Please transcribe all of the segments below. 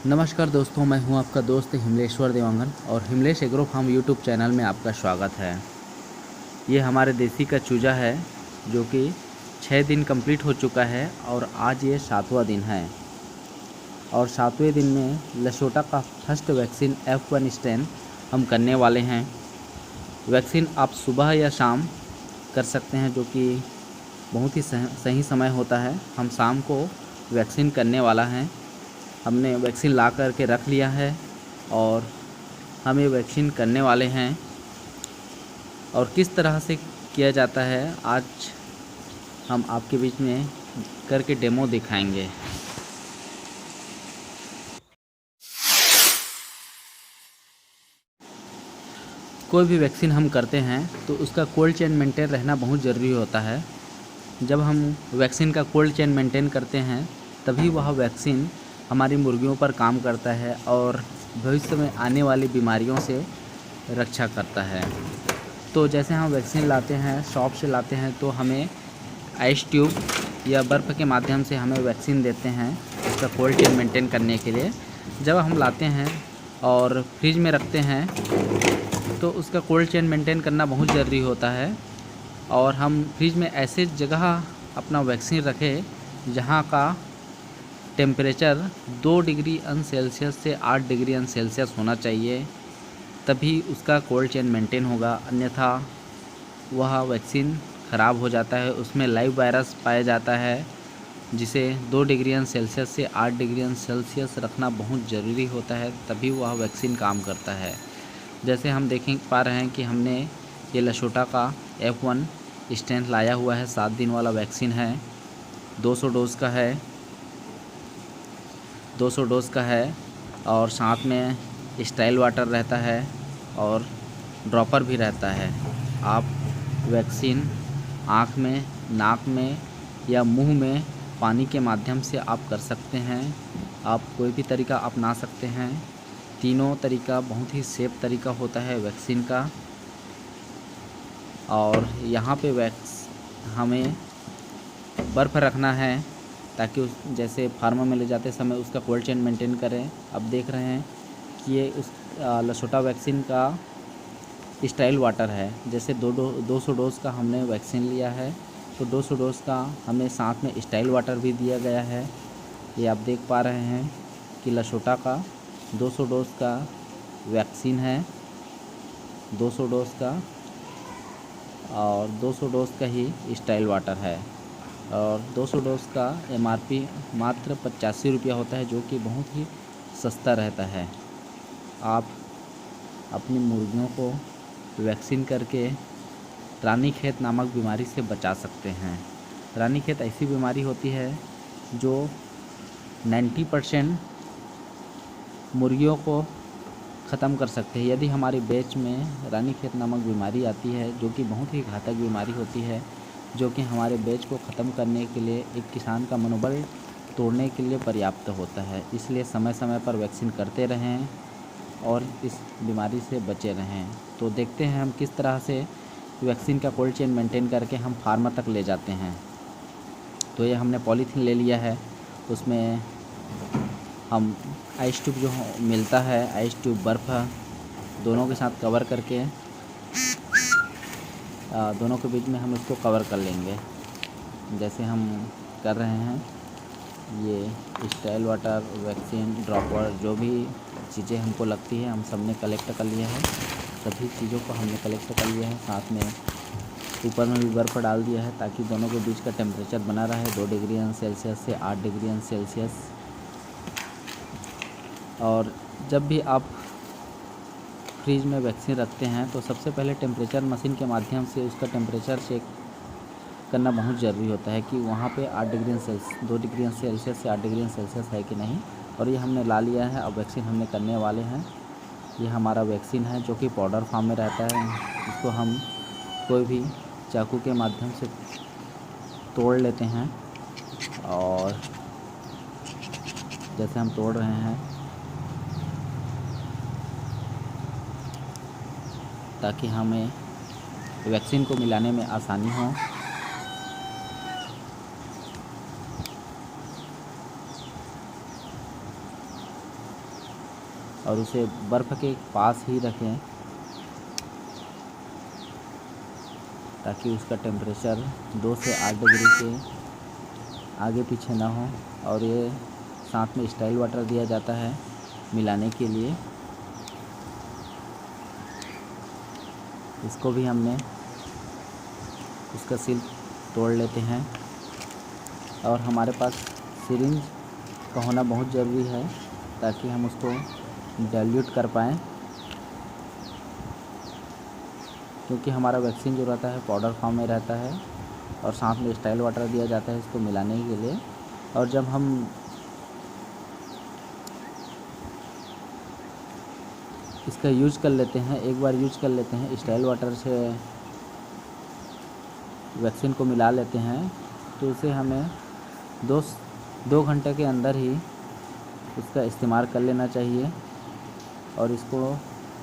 नमस्कार दोस्तों, मैं हूं आपका दोस्त हिमलेश्वर देवांगन और हिमलेश एग्रो फार्म यूट्यूब चैनल में आपका स्वागत है। ये हमारे देसी का चूजा है जो कि 6 दिन कंप्लीट हो चुका है और आज ये 7वां दिन है। और 7वें दिन में लसोटा का फर्स्ट वैक्सीन F1 स्ट्रेन हम करने वाले हैं। वैक्सीन आप सुबह या शाम कर सकते हैं, जो कि बहुत ही सही समय होता है। हम शाम को वैक्सीन करने वाला हैं। हमने वैक्सीन ला करके रख लिया है और हम ये वैक्सीन करने वाले हैं। और किस तरह से किया जाता है आज हम आपके बीच में करके डेमो दिखाएंगे। कोई भी वैक्सीन हम करते हैं तो उसका कोल्ड चेन मेंटेन रहना बहुत ज़रूरी होता है। जब हम वैक्सीन का कोल्ड चेन मेंटेन करते हैं तभी वह वैक्सीन हमारी मुर्गियों पर काम करता है और भविष्य में आने वाली बीमारियों से रक्षा करता है। तो जैसे हम वैक्सीन लाते हैं, शॉप से लाते हैं, तो हमें आइस ट्यूब या बर्फ़ के माध्यम से हमें वैक्सीन देते हैं उसका कोल्ड चेन मेंटेन करने के लिए। जब हम लाते हैं और फ्रिज में रखते हैं तो उसका कोल्ड चेन मेंटेन करना बहुत ज़रूरी होता है। और हम फ्रिज में ऐसे जगह अपना वैक्सीन रखें जहाँ का टेम्परेचर 2 डिग्री सेल्सियस से 8 डिग्री सेल्सियस होना चाहिए, तभी उसका कोल्ड चेन मेंटेन होगा। अन्यथा वह वैक्सीन ख़राब हो जाता है। उसमें लाइव वायरस पाया जाता है, जिसे 2 डिग्री सेल्सियस से 8 डिग्री सेल्सियस रखना बहुत ज़रूरी होता है, तभी वह वैक्सीन काम करता है। जैसे हम देख पा रहे हैं कि हमने ये लसोटा का F1 स्ट्रेन लाया हुआ है। 7 दिन वाला वैक्सीन है, 200 डोज़ का है, 200 डोज़ का है। और साथ में स्टाइल वाटर रहता है और ड्रॉपर भी रहता है। आप वैक्सीन आँख में, नाक में या मुंह में पानी के माध्यम से आप कर सकते हैं। आप कोई भी तरीका अपना सकते हैं। तीनों तरीका बहुत ही सेफ तरीका होता है वैक्सीन का। और यहाँ पे हमें बर्फ़ रखना है ताकि उस जैसे फार्म में ले जाते समय उसका कोल्ड चेन मेंटेन करें। अब देख रहे हैं कि ये उस लसोटा वैक्सीन का स्टाइल वाटर है। जैसे 200 डोज़ का हमने वैक्सीन लिया है, तो 200 डोज़ का हमें साथ में स्टाइल वाटर भी दिया गया है। ये आप देख पा रहे हैं कि लसोटा का 200 डोज़ का वैक्सीन है, 200 डोज़ का, और 200 डोज़ का ही स्टाइल वाटर है। और 200 डोज़ का MRP मात्र 85 रुपया होता है, जो कि बहुत ही सस्ता रहता है। आप अपनी मुर्गियों को वैक्सीन करके रानीखेत नामक बीमारी से बचा सकते हैं। रानीखेत ऐसी बीमारी होती है जो 90% मुर्गियों को ख़त्म कर सकते हैं। यदि हमारी बैच में रानीखेत नामक बीमारी आती है, जो कि बहुत ही घातक बीमारी होती है, जो कि हमारे बैच को ख़त्म करने के लिए, एक किसान का मनोबल तोड़ने के लिए पर्याप्त होता है। इसलिए समय समय पर वैक्सीन करते रहें और इस बीमारी से बचे रहें। तो देखते हैं हम किस तरह से वैक्सीन का कोल्ड चेन मेंटेन करके हम फार्म तक ले जाते हैं। तो ये हमने पॉलीथीन ले लिया है, उसमें हम आइस ट्यूब जो मिलता है, आइस ट्यूब बर्फ़, दोनों के साथ कवर करके दोनों के बीच में हम इसको कवर कर लेंगे। जैसे हम कर रहे हैं, ये स्टाइल वाटर, वैक्सीन, ड्रॉपर, जो भी चीज़ें हमको लगती है हम सब ने कलेक्ट कर लिया है। सभी चीज़ों को हमने कलेक्ट कर लिया है। साथ में ऊपर में भी बर्फ़ डाल दिया है ताकि दोनों के बीच का टेम्परेचर बना रहे 2 डिग्री सेल्सियस से 8 डिग्री सेल्सियस। और जब भी आप फ्रिज में वैक्सीन रखते हैं तो सबसे पहले टेम्परेचर मशीन के माध्यम से उसका टेम्परेचर चेक करना बहुत ज़रूरी होता है कि वहाँ पे 8 डिग्री सेल्सियस, 2 डिग्री सेल्सियस से 8 डिग्री सेल्सियस है कि नहीं। और ये हमने ला लिया है। अब वैक्सीन हमने करने वाले हैं। ये हमारा वैक्सीन है जो कि पाउडर फॉर्म में रहता है। इसको हम कोई भी चाकू के माध्यम से तोड़ लेते हैं। और जैसे हम तोड़ रहे हैं ताकि हमें वैक्सीन को मिलाने में आसानी हो। और उसे बर्फ़ के पास ही रखें ताकि उसका टेम्परेचर 2 से 8 डिग्री के आगे पीछे ना हो। और ये साथ में स्टाइल वाटर दिया जाता है मिलाने के लिए। इसको भी हमने उसका सील तोड़ लेते हैं। और हमारे पास सिरिंज का होना बहुत ज़रूरी है ताकि हम उसको डाइल्यूट कर पाएँ, क्योंकि हमारा वैक्सीन जो रहता है पाउडर फॉर्म में रहता है और साथ में स्टाइल वाटर दिया जाता है इसको मिलाने के लिए। और जब हम इसका यूज़ कर लेते हैं, एक बार यूज़ कर लेते हैं, स्टाइल वाटर से वैक्सीन को मिला लेते हैं, तो उसे हमें 2 घंटे के अंदर ही उसका इस्तेमाल कर लेना चाहिए। और इसको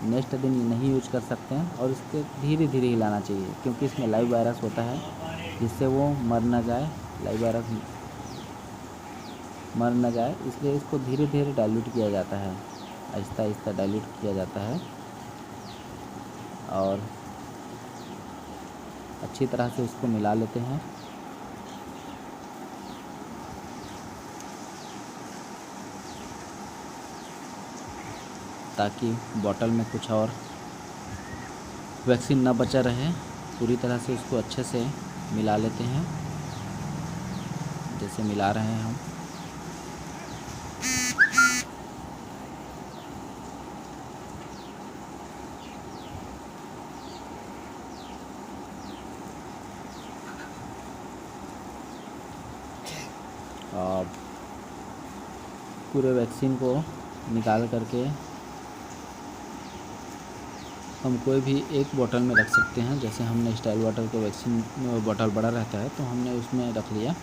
नेक्स्ट दिन नहीं यूज कर सकते हैं और इसके धीरे धीरे हिलाना चाहिए, क्योंकि इसमें लाइव वायरस होता है जिससे वो मर ना जाए, लाइव वायरस मर ना जाए, इसलिए इसको धीरे धीरे डाइल्यूट किया जाता है, आहिस्ता आहिस्ता डाइल्यूट किया जाता है। और अच्छी तरह से उसको मिला लेते हैं। ताकि बॉटल में कुछ और वैक्सीन ना बचा रहे। पूरी तरह से उसको अच्छे से मिला लेते हैं, जैसे मिला रहे हैं हम। और पूरे वैक्सीन को निकाल करके हम कोई भी एक बोतल में रख सकते हैं। जैसे हमने स्टाइल वाटर को वैक्सीन बोतल बड़ा रहता है तो हमने उसमें रख लिया।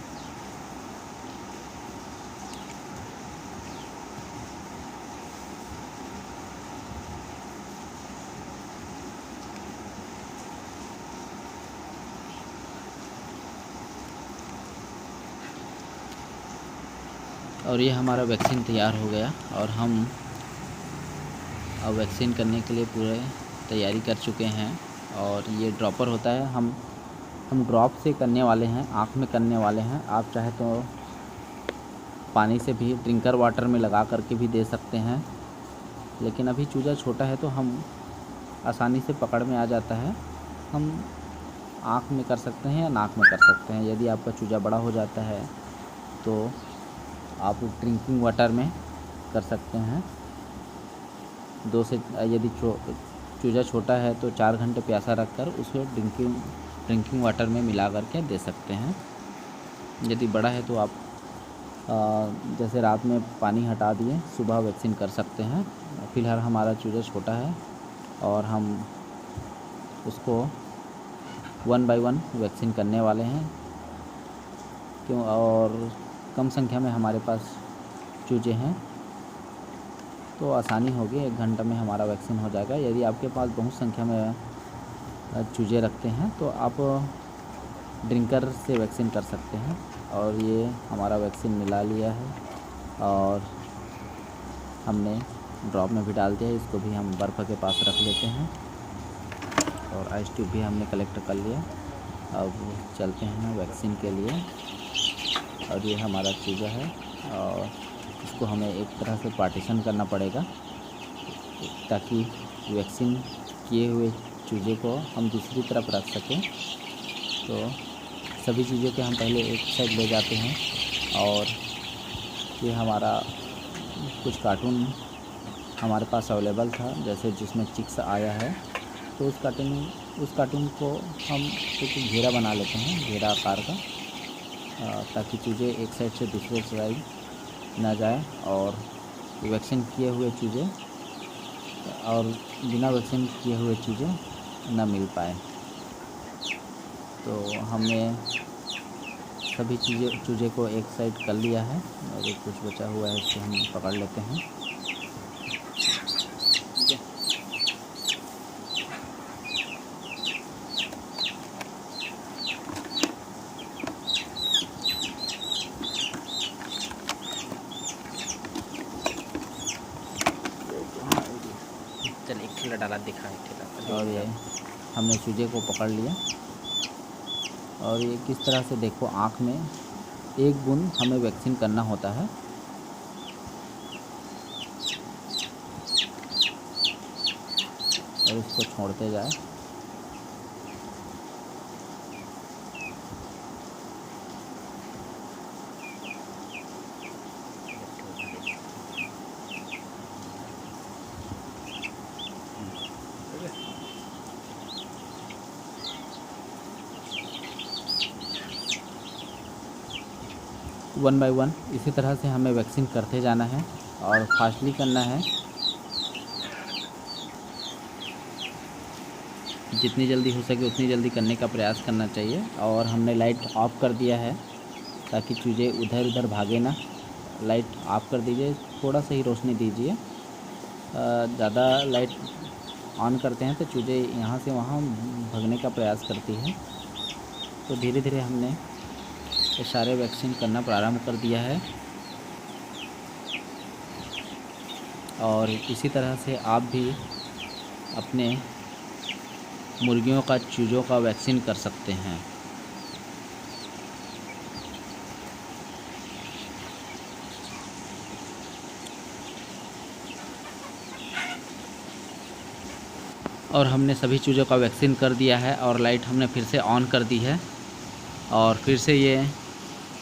और ये हमारा वैक्सीन तैयार हो गया और हम अब वैक्सीन करने के लिए पूरे तैयारी कर चुके हैं। और ये ड्रॉपर होता है, हम ड्रॉप से करने वाले हैं, आँख में करने वाले हैं। आप चाहे तो पानी से भी ड्रिंकर वाटर में लगा करके भी दे सकते हैं, लेकिन अभी चूजा छोटा है तो हम आसानी से पकड़ में आ जाता है। हम आँख में कर सकते हैं या नाक में कर सकते हैं। यदि आपका चूजा बड़ा हो जाता है तो आप ड्रिंकिंग वाटर में कर सकते हैं। यदि चूजा छोटा है तो 4 घंटे प्यासा रखकर उसको ड्रिंकिंग वाटर में मिला करके दे सकते हैं। यदि बड़ा है तो आप जैसे रात में पानी हटा दिए, सुबह वैक्सीन कर सकते हैं। फ़िलहाल हमारा चूजा छोटा है और हम उसको 1 बाय 1 वैक्सीन करने वाले हैं। और कम संख्या में हमारे पास चूजे हैं तो आसानी होगी, 1 घंटा में हमारा वैक्सीन हो जाएगा। यदि आपके पास बहुत संख्या में चूजे रखते हैं तो आप ड्रिंकर से वैक्सीन कर सकते हैं। और ये हमारा वैक्सीन मिला लिया है और हमने ड्रॉप में भी डाल दिया है। इसको भी हम बर्फ़ के पास रख लेते हैं और आइस ट्यूब भी हमने कलेक्ट कर लिया। अब चलते हैं वैक्सीन के लिए। और ये हमारा चूजा है और इसको हमें एक तरह से पार्टीशन करना पड़ेगा ताकि वैक्सीन किए हुए चूजे को हम दूसरी तरफ रख सकें। तो सभी चीज़ों के हम पहले एक साइड ले जाते हैं। और ये हमारा कुछ कार्टून हमारे पास अवेलेबल था, जैसे जिसमें चिक्स आया है, तो उस कार्टून को हम एक घेरा बना लेते हैं, घेरा आकार का, ताकि चूजे एक साइड से दूसरे साइड ना जाए और वैक्सीन किए हुए चूजे और बिना वैक्सीन किए हुए चूजे ना मिल पाए। तो हमने सभी चूजे को एक साइड कर लिया है और एक कुछ बचा हुआ है, इसको हम पकड़ लेते हैं। ठेला डाला दिखा ठेला और ये हमने चूजे को पकड़ लिया और ये किस तरह से देखो आँख में एक बूंद हमें वैक्सीन करना होता है। और इसको छोड़ते जाए। वन बाय वन इसी तरह से हमें वैक्सीन करते जाना है और फास्टली करना है। जितनी जल्दी हो सके उतनी जल्दी करने का प्रयास करना चाहिए। और हमने लाइट ऑफ कर दिया है ताकि चूजे उधर उधर भागे ना। लाइट ऑफ कर दीजिए, थोड़ा सा ही रोशनी दीजिए। ज़्यादा लाइट ऑन करते हैं तो चूजे यहाँ से वहाँ भागने का प्रयास करती है। तो धीरे धीरे हमने ये सारे वैक्सीन करना प्रारंभ कर दिया है। और इसी तरह से आप भी अपने मुर्गियों का चूज़ों का वैक्सीन कर सकते हैं। और हमने सभी चूज़ों का वैक्सीन कर दिया है और लाइट हमने फिर से ऑन कर दी है और फिर से ये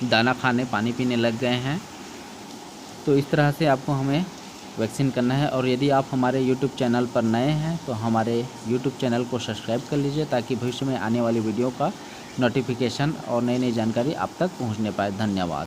दाना खाने पानी पीने लग गए हैं। तो इस तरह से आपको हमें वैक्सीन करना है। और यदि आप हमारे YouTube चैनल पर नए हैं तो हमारे YouTube चैनल को सब्सक्राइब कर लीजिए ताकि भविष्य में आने वाली वीडियो का नोटिफिकेशन और नई नई जानकारी आप तक पहुंचने पाए। धन्यवाद।